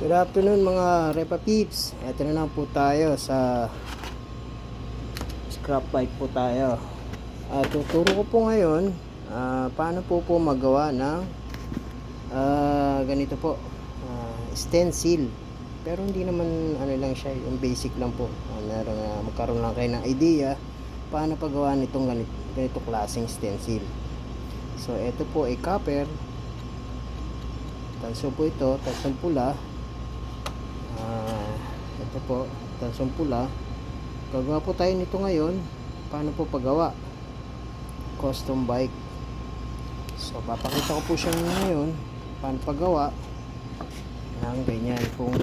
Good afternoon mga Repa Peeps. Ito na lang po tayo sa scrap bike po tayo. Tuturo ko po ngayon paano po magawa ng ganito po, stencil. Pero hindi naman ano lang siya, yung basic lang po. Magkaroon lang kayo ng idea paano paggawa nitong ganito klaseng stencil. So ito po ay copper. Tanso po ito, tansong pula. Ito po, tansong pula. Gagawa po tayo nito ngayon. Paano po paggawa? Custom bike. So papakita ko po siya ngayon paano paggawa ng ganyan pong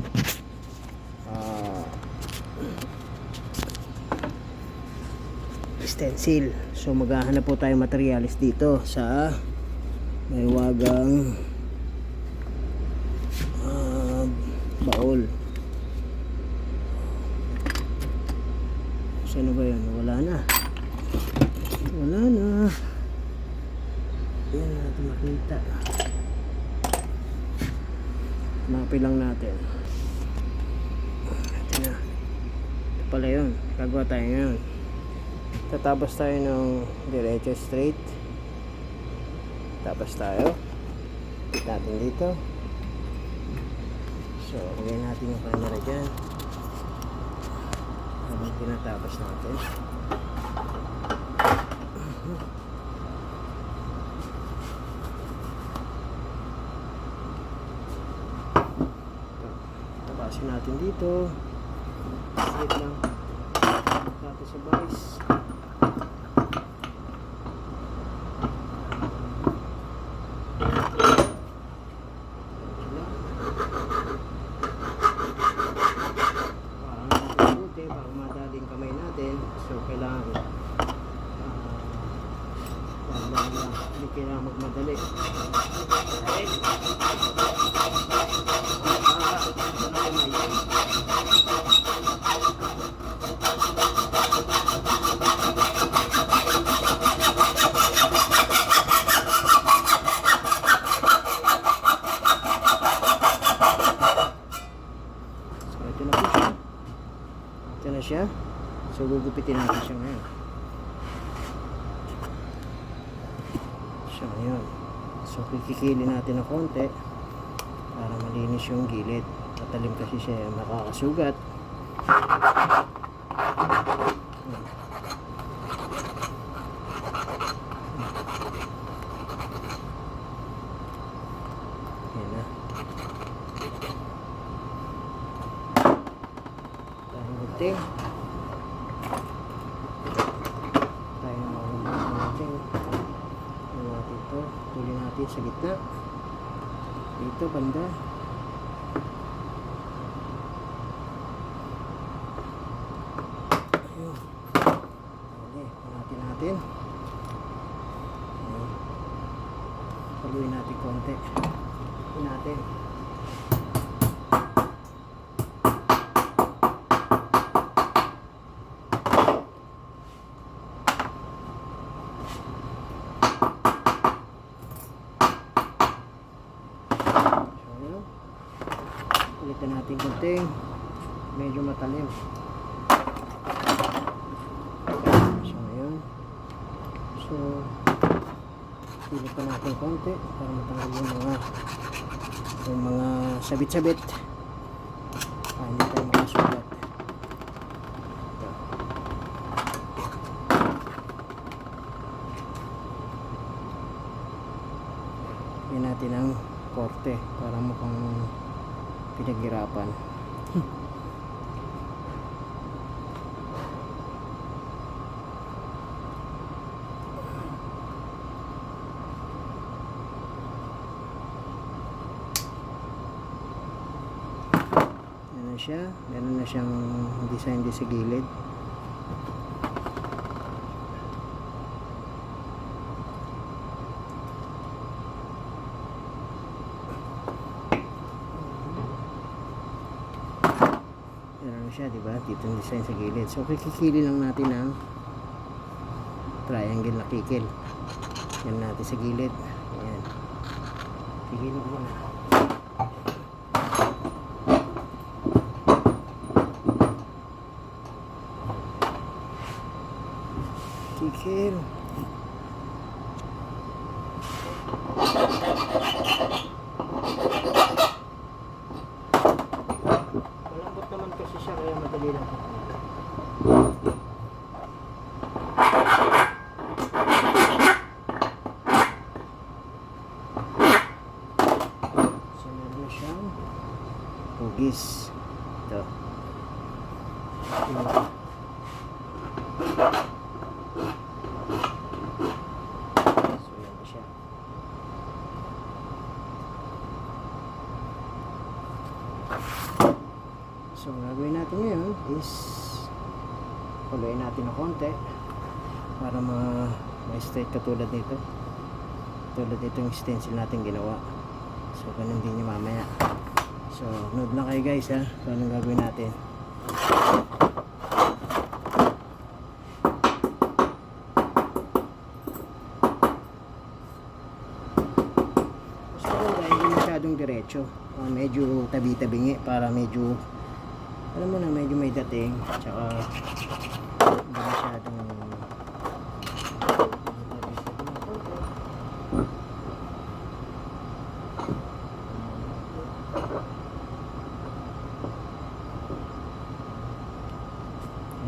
stencil. So maghahanap po tayo materials dito sa may wagang baol. Saan ba yan? Wala na. Yan natin makita. Mapi lang natin. Ito na. Ito pala yun. Gagawa tayo ngayon. Tatapos tayo ng diretso straight. Tapos tayo. Hit natin dito. So, lagay natin yung camera dyan. Habang tinatapos natin. Tapasin natin dito. Straight lang. Natin sa vice. So kailangan hindi kailangan magmadali. So ito na po siya. Ito na siya. So gugupitin natin siya ngayon. So ayun. So kikikili natin ng konti para malinis yung gilid. Matalim kasi siya, nakakasugat. Ayan na. Dahil gunting. Tuloy natin sa gitna dito banda. Ayun. Okay, natin tuloy natin konti natin. Ulitin natin kunting medyo matalim. So ngayon, so pilit pa natin konti para matanggal yung mga sabit-sabit para hindi tayo makasulat. Yan natin ang korte para mukhang pinaghirapan. Yan na siya. Meron na siyang design sa gilid. Siya, diba? Dito yung design sa gilid. So, kikikili lang natin ang triangle na kikil. Yan natin sa gilid. Ayan. Kikili ko na. nickel. Malambot naman kasi siya kaya madali lang po. So meron siyang hugis. Ito. So yan na siya. So gagawin natin ngayon is puluin natin ng konti para ma-straight katulad nito. Tulad nito yung stencil natin ginawa. So ganun din yung mamaya. So nood lang kayo guys ha, kung anong gagawin natin. So hindi masyadong diretso, medyo tabi-tabingi para medyo alam mo na medyo may dating, tsaka hindi masyadong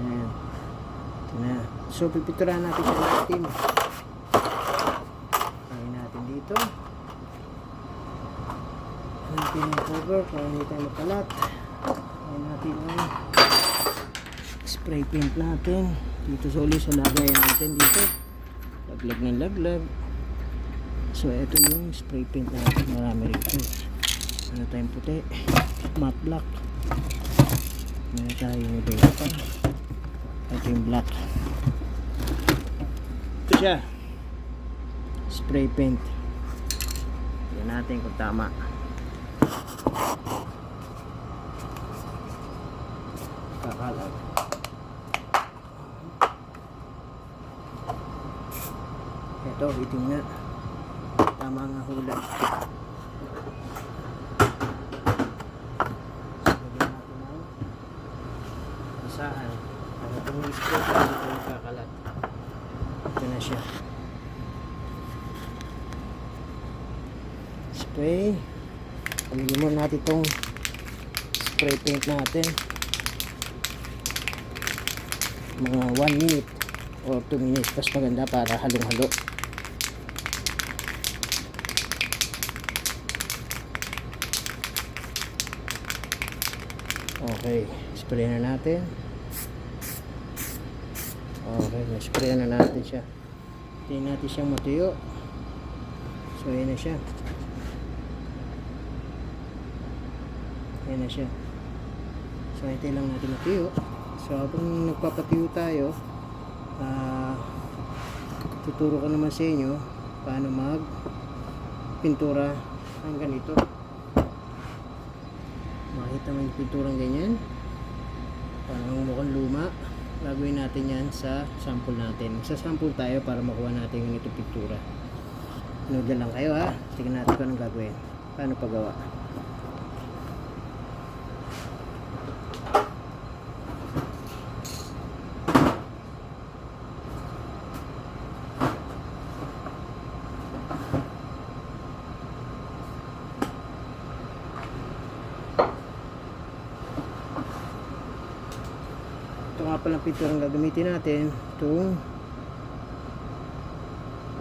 ayan. Ito na. So pipinturahan natin siya ng itim. Lagyan natin dito. Natin yung cover para hindi tayo makalat. Lagyan natin ang spray paint natin dito sa uli sa lagay natin dito. Laglag ng laglag. So ito yung spray paint natin. Marami rito. Ano tayong puti? Matte black. Meron tayong iba pa. Ito yung black. Ito siya. Spray paint. Tignan natin kung tama. Kakalag. Ito, itim nga. Tama nga hula. Saan? Para itong spray paint dito yung kakalat. Ito na siya. Spray. Paligyan mo natin itong spray paint natin. Mga 1 minute or 2 minutes. Mas maganda para halong-halo. Okay. Spray na natin. Okay. Spray na natin siya. Tingnan natin siyang matuyo. So, ayan na siya. Ayan na siya. So, hintay lang natin matuyo. So, habang nagpapatuyo tayo, tuturo ko naman sa inyo paano mag pintura ng ganito. Makita mo yung pinturang ganyan. Parang mukhang luma. Gagawin natin yan sa sample natin. Sa sample tayo para makuha natin yung ito pintura. Nood lang kayo ha. Tingnan natin kung anong gagawin. Paano paggawa. Ito nga palang pinturang gagamitin natin. Itong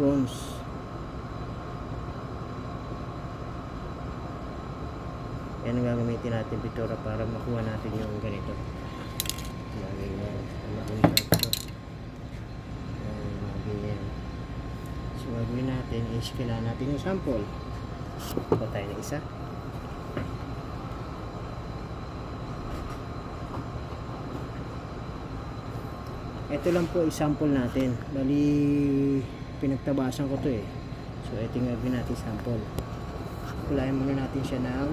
bronze. Yan ang gagamitin natin pintura para makuha natin yung ganito. So gagawin natin is kailangan natin yung sample. Ito tayo na isa. Ito lang po i-sample natin. Bali pinagtabasan ko to eh. So ito yung gagawin natin sample. Kulayan muna natin siya ng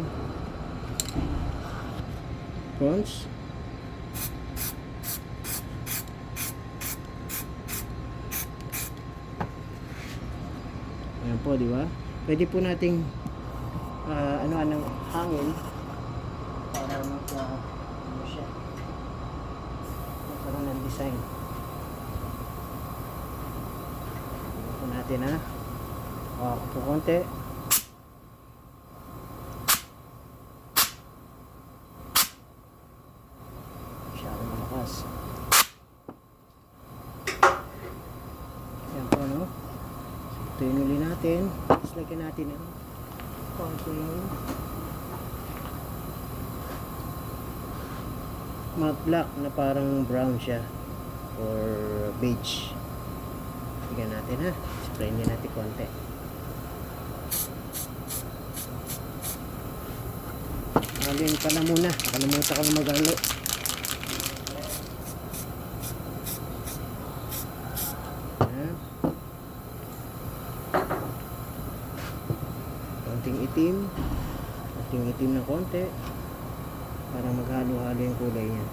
bronze. Ayan po, di ba? Pwede po nating ano-anong hangin para ano siya magkaroon ng design. natin ha. Ako po konti. Masyado malakas. Yan po, no? So, ito yung uli natin. Tapos lagyan natin ng konting matte black na parang brown siya or beige. Lagyan natin ha. Spray din natin konti. Halin pala muna. Nakalimutan ko na maghalo. Ayan. Konting itim. Konting itim na konti. Para maghalo-halo yung kulay niya.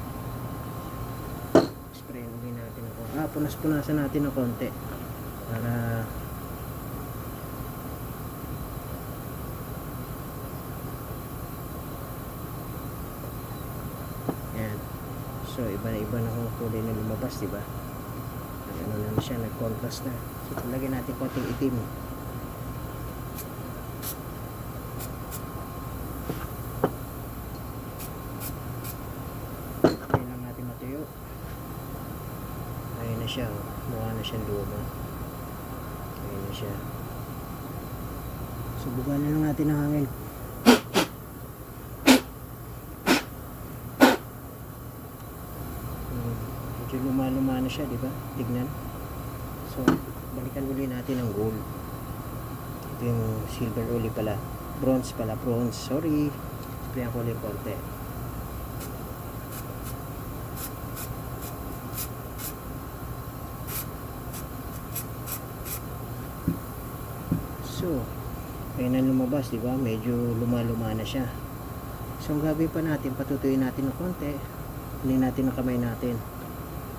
Spray din natin ako. Punas-punasan natin ng konti. Para yan. So iba na kung kulay na lumabas, diba? Ano na siya, nag-contrast na. So lagyan natin konting itim. Ayan lang natin matuyo. Ayun na siya, mukha na siyang luma. Ayun na siya. Subukan na lang natin ang hangin. Medyo luma-luma na siya, di ba? Tignan. So, balikan uli natin ang gold. Ito yung silver uli pala. Bronze pala, bronze. Sorry. Sprayan ko ulit konti. So, ayun na lumabas, di ba? Medyo luma-luma na siya. So, ang gagawin pa natin, patutuyin natin ng konti. Hindi natin ang kamay natin.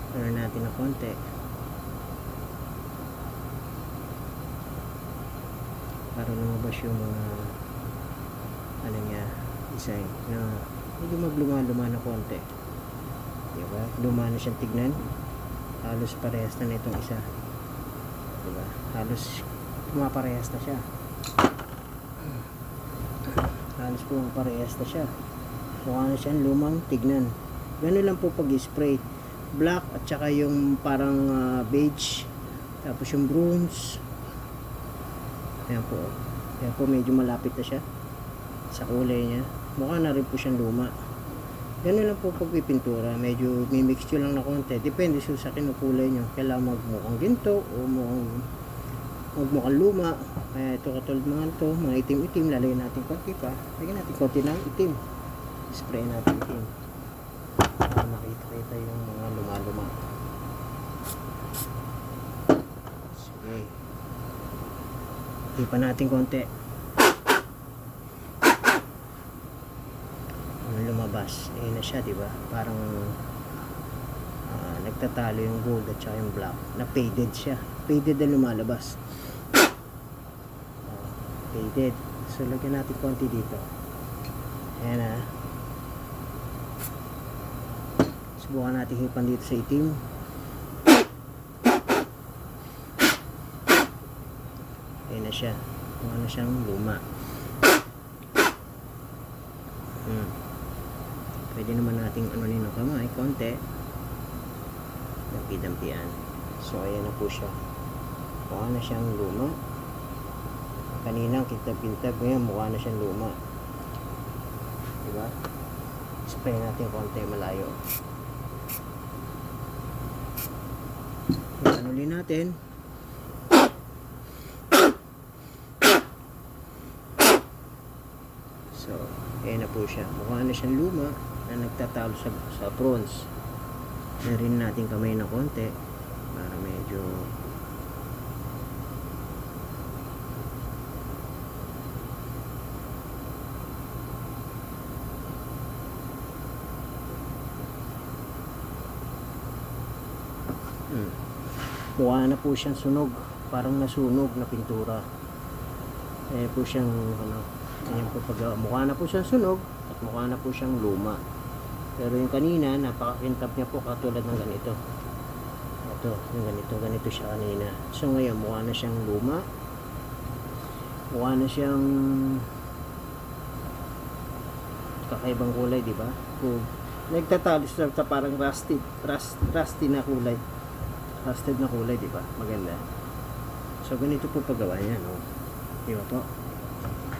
Turn natin ng konti. Para lumabas yung mga ano niya, design na medyo magluma-luma na konti. Diba? Luma na siyang tignan. Halos parehas na itong isa. Diba? Halos pumaparehas na siya. Halos pumaparehas na siya. Mukha na siyang lumang tignan. Ganun lang po pag-spray. Black at saka yung parang beige. Tapos yung bronze. Ayan po. Ayan po, medyo malapit na siya sa kulay niya. Mukha na rin po siyang luma. Ganun lang po pagpipintura. Medyo may mixture lang na konti. Depende sa kinukulay nyo. Kailangan magmukhang ginto o magmukhang luma. Kaya ito katulad mga ito, mga itim-itim. Lalagyan natin konti pa. Lagyan natin konti ng itim. Spray natin itim. Para makita-kita yung mga luma-luma. Sige. Ipa natin konti. Lumabas. Ayun na siya, diba? Parang nagtatalo yung gold at saka yung black. Na faded siya. Faded na lumalabas. Faded. So, lagyan natin konti dito. Ayan na. Subukan natin hipan dito sa itim. Ayan na siya. Kung ano siyang luma. Pwede naman nating ano nino kamay, konti. Dampi-dampian. So, ayan na po siya. Mukha na siyang luma. Kanina, kintab-kintab. Ngayon, mukha na siyang luma. Diba? Spray natin konti malayo. Yan ulit natin. So, ayan na po siya. Mukha na siyang luma na nagtatalo sa bronze. Narin natin kamay na konti para medyo mukha na po siyang sunog, parang nasunog na pintura. Ayan po siyang ano, ayan po pag mukha na po siyang sunog at mukha na po siyang luma. Pero yung kanina napakakintab niya po katulad ng ganito. ganito, yung ganito siya kanina. So ngayon mukha na siyang luma, mukha na siyang kakaibang kulay, di ba? Kung nagtatalis sa parang rusty na kulay, rusted na kulay, di ba? Maganda. So ganito po paggawa niya, no? Di ba po?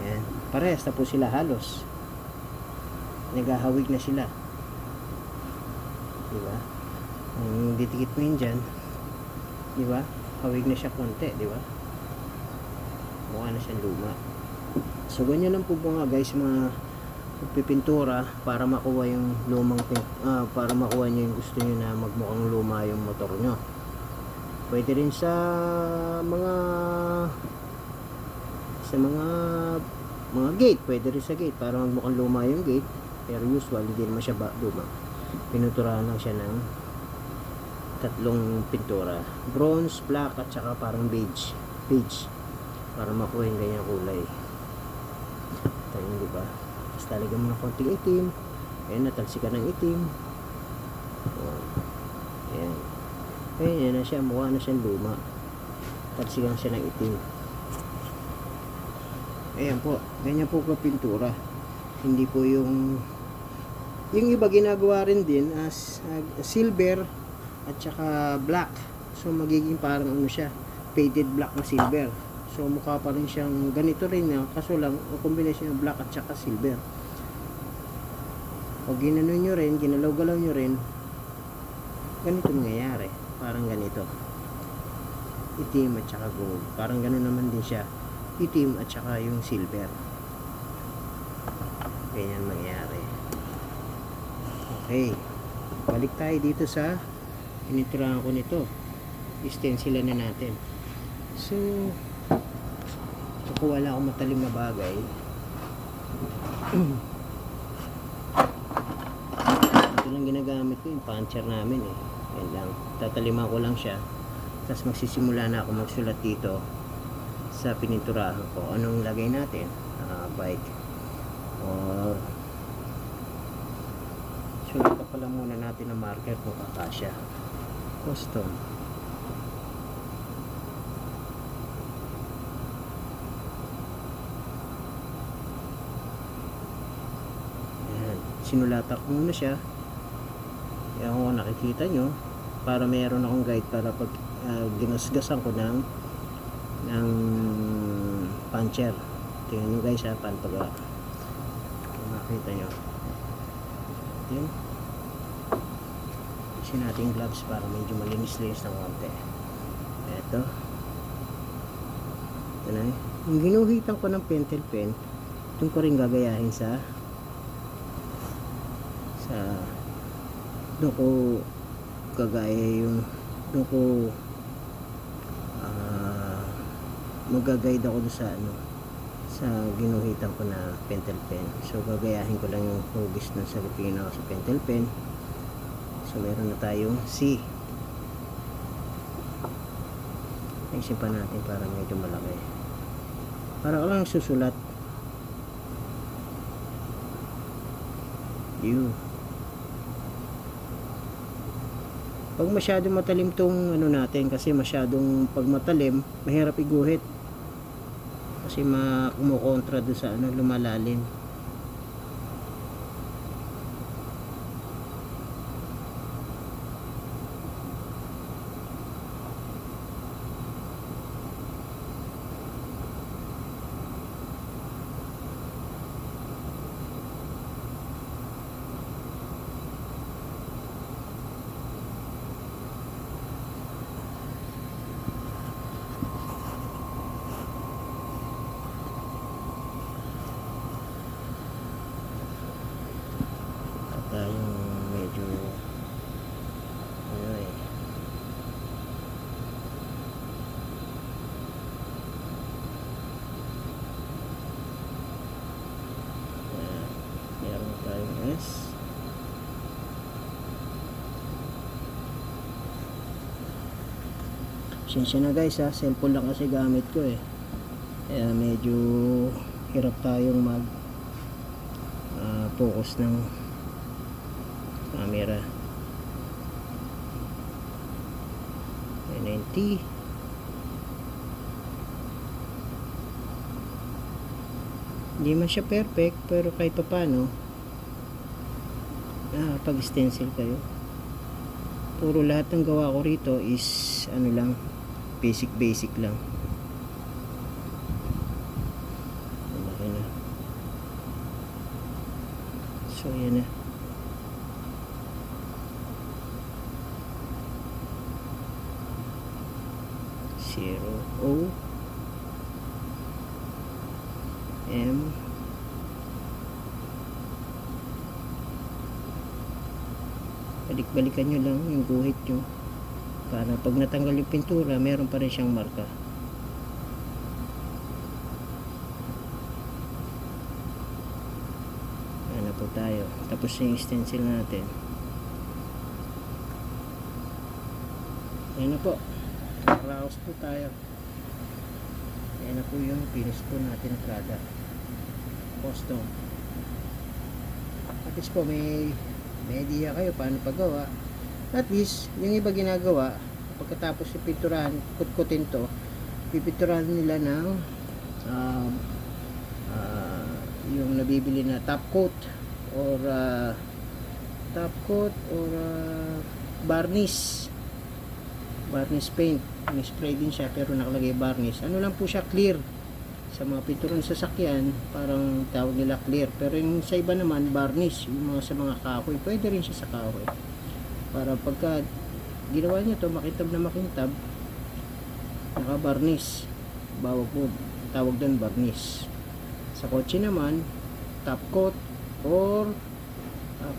Ayan, parehas na po sila halos, nagahawig na sila, di ba? Ang didikit mo yun dyan, di ba? Hawig na siya konti, di ba? Mukha na siyang luma. So ganyan lang po mga guys, mga pipintura para makuha yung lumang para makuha niyo yung gusto niyo na magmukhang luma yung motor nyo. Pwede rin sa mga gate, pwede rin sa gate para magmukhang luma yung gate, pero usually hindi naman siya luma. Pinuturahan lang siya ng tatlong pintura, bronze, black, at saka parang beige para makuha yung ganyang kulay. Tayo, di ba? Tapos talagyan mo ng konting itim. Ayan, natalsikan ng itim. Ayan. Ayan, yan na siya. Mukha na siyang luma. Talsikan siya ng itim. Ayan po. Ganyan po ka pintura. Hindi po yung iba ginagawa rin din as silver at saka black. So magiging parang ano siya, faded black na silver. So mukha pa rin siyang ganito rin, kaso lang o combination ng black at saka silver. O ginano nyo rin, ginalaw-galaw nyo rin, ganito nangyayari, parang ganito, itim at saka gold. Parang gano'n naman din siya, itim at saka yung silver. Ganyan mangyayari. Okay, balik tayo dito sa piniturahan ko nito. Stencilan na natin. So kung wala akong matalim na bagay, ito lang ginagamit ko, yung puncher namin eh. Yan lang, tataliman ko lang siya, tapos magsisimula na ako magsulat dito sa pininturahan ko. Anong lagay natin? Bike, or sulat pa pala muna natin ng marker kung kakasya. Custom. Sinulatan ko muna siya. Kaya kung nakikita nyo, para mayroon akong guide para pag ginasgasan ko ng puncher. Tingnan nyo guys ha, paano pag kung makita nyo. Yun. Kasi natin gloves para medyo malinis-linis ng konti. Eto. Ito na. Yung ginuhitan ko ng pentel pen, itong ko rin gagayahin sa doon ko kagaya yung doon ko magaguide ako doon sa ginuhitan ko na pentel pen. So gagayahin ko lang yung hugis na sa lupino sa pentel pen. So meron na tayong C. Naisipan natin para medyo malaki, para ka lang susulat yun. Pag masyadong matalim tong ano natin, kasi masyadong pag matalim mahirap iguhit kasi kumukontra doon sa lumalalim. Tayong medyo ano eh, meron tayong S. Pasensya na guys ha, cellphone lang kasi gamit ko eh, kaya medyo hirap tayong mag focus ng camera. 90. Hindi man siya perfect, pero kahit pa paano pag stencil kayo. Puro lahat ng gawa ko rito is ano lang, basic lang. Okay na. So yan na. Zero O M balik-balikan nyo lang yung guhit nyo para pag natanggal yung pintura meron pa rin siyang marka. Ano po tayo, tapos yung stencil natin. Ayan na po, raos po tayo. Ayan na po yung finish po natin product, custom. At least po may idea kayo paano paggawa. At least yung iba ginagawa pagkatapos yung pinturahan, kutkutin to, pipinturahan nila ng yung nabibili na top coat or varnish paint. Spray din siya pero nakalagay varnish. Ano lang po siya, clear. Sa mga pinturang sasakyan parang tawag nila clear, pero yung sa iba naman varnish, yung mga sa mga kahoy, pwede rin siya sa kahoy para pagka ginawa niya to makintab na makintab, naka varnish, bawag po tawag doon varnish. Sa kotse naman top coat or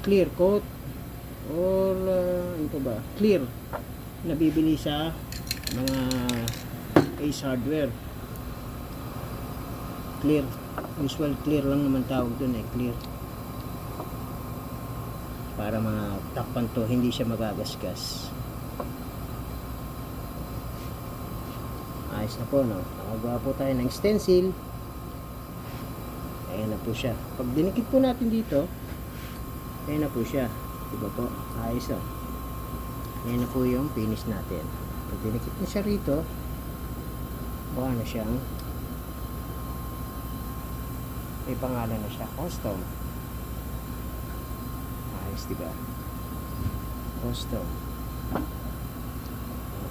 clear coat or ano pa ba, clear, nabibili sa mga Ace Hardware. Clear, usual clear lang naman tawag dun clear, para matakpan to, hindi siya magagasgas. Ayos na po, no? Nakagawa po tayo ng stencil. Ayan na po siya. Pag dinikit po natin dito, ayan na po siya, diba po? Ayos, no? Ayan na po yung finish natin. Pag dinikit na siya rito, baka na siyang may pangalan na siya, custom. Ayos, diba? Custom.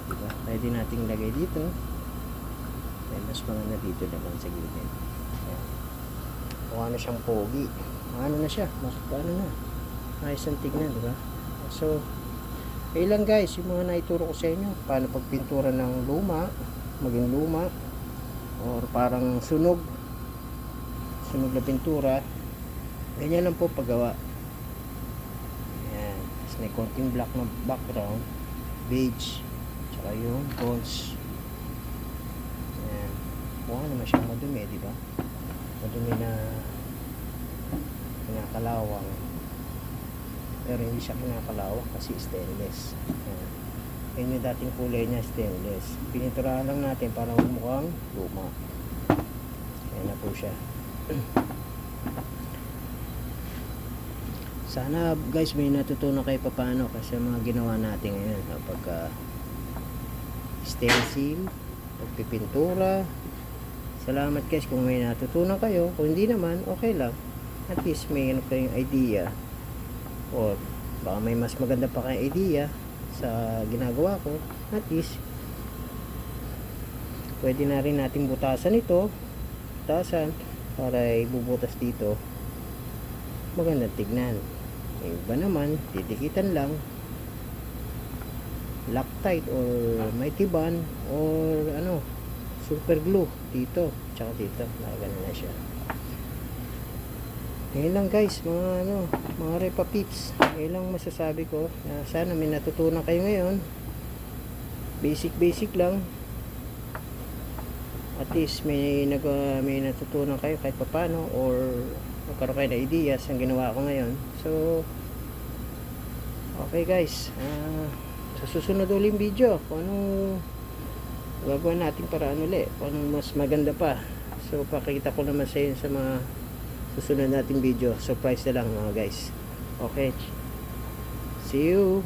Diba? Pwede nating lagay dito. May mas mga na dito naman sa gilid. Ayan. Kung ano siyang pogi. Ano na siya? Ano na? Ayos ang tignan, diba? So, lang guys, yung mga naituro ko sa inyo. Paano pagpintura ng luma, maging luma, or parang sunog na pintura. Ganyan lang po paggawa. Ayan. Tapos may konting black na background, beige, tsaka yung tones. Ayan. Mukha naman siyang madumi, diba? Madumi na kinakalawang, pero hindi siya kinakalawang kasi stainless. Ayan. Yan yung dating kulay niya, stainless. Pininturahan lang natin para mukhang luma. Ayan na po siya. Sana guys may natutunan kayo paano kasi mga ginawa natin ngayon pagka stencil, pagpipintura. Salamat guys kung may natutunan kayo. Kung hindi naman, okay lang. At least may ano kayong idea, or baka may mas maganda pa kayong idea sa ginagawa ko. At least pwede na rin nating butasan ito, para ibubutas dito, magandang tignan. Yung iba naman didikitan lang, Loctite or Mighty Bond or ano, super glue dito tsaka dito, nakagano na siya. Ngayon lang guys, mga Repa Peeps, ngayon lang masasabi ko na sana may natutunan kayo ngayon. Basic lang. At least may natutunan kayo kahit papano, or magkaroon kayo na ideas ang ginawa ko ngayon. So okay guys, sa susunod uling video kung anong gagawin natin paraan ulit, kung anong mas maganda pa. So pakikita ko naman sa inyo sa mga susunod nating video. Surprise na lang mga guys. Okay, see you.